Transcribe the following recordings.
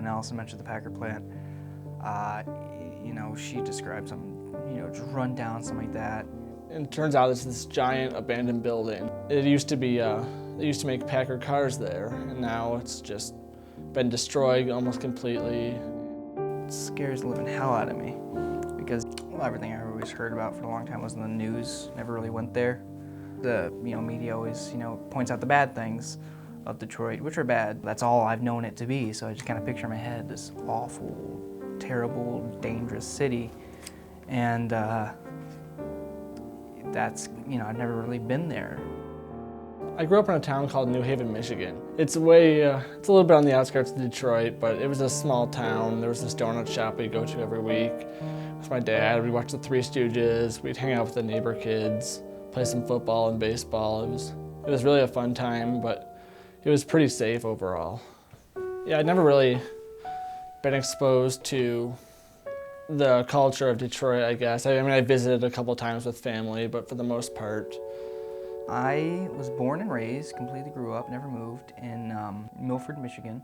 when Allison mentioned the Packard plant, she described some, just run down, something like that. And it turns out it's this giant abandoned building. It used to be, they used to make Packard cars there, and now it's just been destroyed almost completely. It scares the living hell out of me because everything I always heard about for a long time was in the news, never really went there. The media always points out the bad things of Detroit, which are bad. That's all I've known it to be, so I just kind of picture in my head this awful, terrible, dangerous city. And that's, I've never really been there. I grew up in a town called New Haven, Michigan. It's it's a little bit on the outskirts of Detroit, but it was a small town. There was this donut shop we'd go to every week with my dad. We'd watch the Three Stooges. We'd hang out with the neighbor kids, play some football and baseball. It was really a fun time, but it was pretty safe overall. Yeah, I'd never really been exposed to the culture of Detroit, I guess. I visited a couple times with family, but for the most part. I was born and raised, completely grew up, never moved, in Milford, Michigan,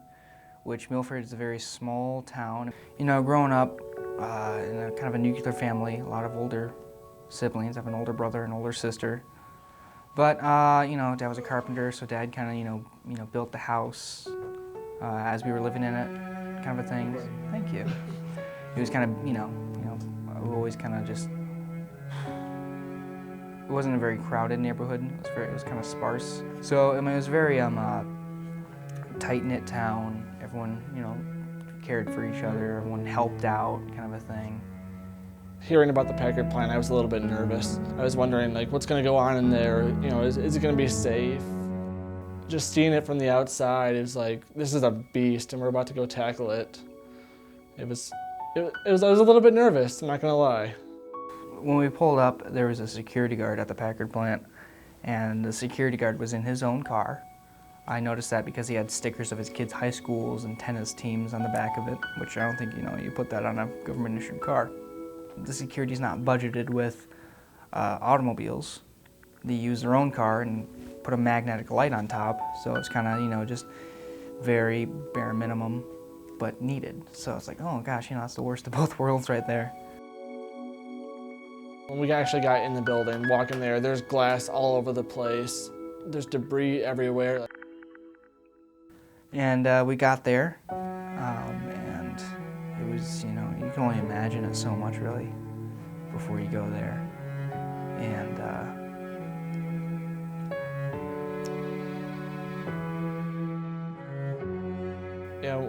which Milford is a very small town. Growing up in a kind of a nuclear family, a lot of older siblings. I have an older brother and older sister. But, Dad was a carpenter, so Dad kind of, built the house as we were living in it, kind of a thing. Thank you. It was kind of, always kind of just, it wasn't a very crowded neighborhood. It was kind of sparse. So, it was a very tight-knit town. Everyone, cared for each other. Everyone helped out, kind of a thing. Hearing about the Packard plant, I was a little bit nervous. I was wondering, what's going to go on in there? Is it going to be safe? Just seeing it from the outside, it was like, this is a beast, and we're about to go tackle it. I was a little bit nervous, I'm not going to lie. When we pulled up, there was a security guard at the Packard plant, and the security guard was in his own car. I noticed that because he had stickers of his kids' high schools and tennis teams on the back of it, which I don't think, you put that on a government-issued car. The security's not budgeted with automobiles. They use their own car and put a magnetic light on top, so it's kind of, just very bare minimum, but needed. So it's like, oh gosh, that's the worst of both worlds right there. When we actually got in the building, walking there, there's glass all over the place. There's debris everywhere. And we got there, and it was, you can only imagine it so much, really, before you go there. And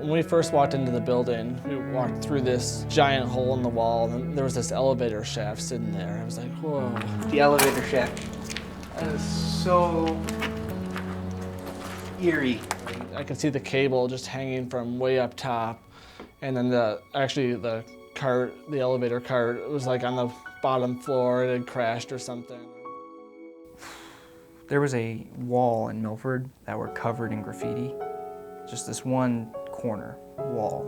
when we first walked into the building, we walked through this giant hole in the wall, and there was this elevator shaft sitting there. I was like, whoa. The elevator shaft. That is so eerie. I could see the cable just hanging from way up top, and then the elevator cart was on the bottom floor. It had crashed or something. There was a wall in Milford that were covered in graffiti, just this one corner wall,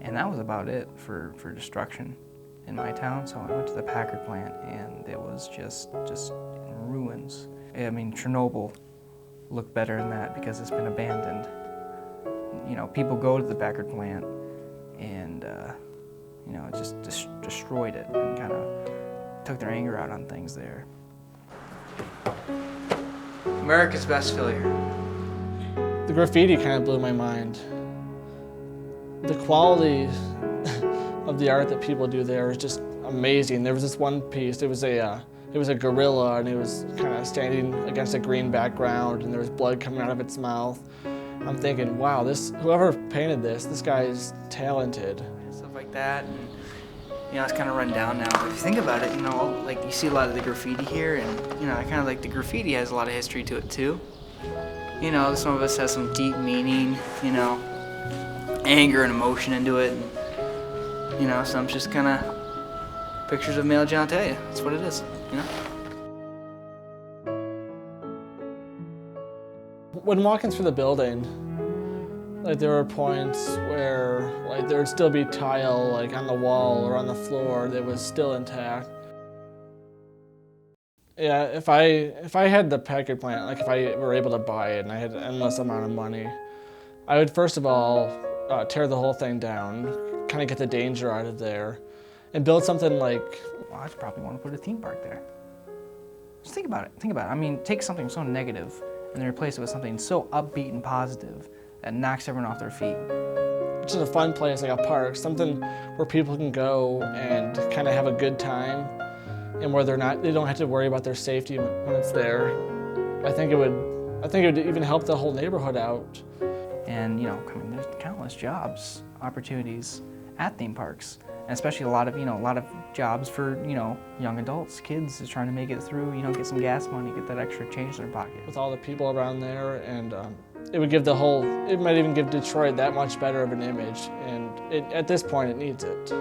and that was about it for destruction in my town. So I went to the Packard plant, and it was just in ruins. Chernobyl looked better than that because it's been abandoned. People go to the Packard plant, and it just destroyed it and kind of took their anger out on things there. America's best failure. The graffiti kind of blew my mind. The quality of the art that people do there is just amazing. There was this one piece, it was a gorilla, and it was kind of standing against a green background, and there was blood coming out of its mouth. I'm thinking, wow, whoever painted this guy is talented. Stuff like that, and it's kind of run down now. But if you think about it, you see a lot of the graffiti here, and I kind of the graffiti has a lot of history to it too. Some of us has some deep meaning, anger and emotion into it, and some just kind of pictures of male genitalia. That's what it is, When walking through the building, there were points where there would still be tile on the wall or on the floor that was still intact. Yeah, if I had the Packard plant, if I were able to buy it and I had an endless amount of money, I would first of all tear the whole thing down, kind of get the danger out of there, and build something like... Well, I'd probably want to put a theme park there. Just think about it. Think about it. I mean, take something so negative and then replace it with something so upbeat and positive that knocks everyone off their feet. Just a fun place, like a park, something where people can go and kind of have a good time, and where they don't have to worry about their safety when it's there. I think it would even help the whole neighborhood out. And I mean, there's countless jobs, opportunities at theme parks, and especially a lot of jobs for young adults, kids is trying to make it through, get some gas money, get that extra change in their pocket. With all the people around there, and it might even give Detroit that much better of an image, and at this point it needs it.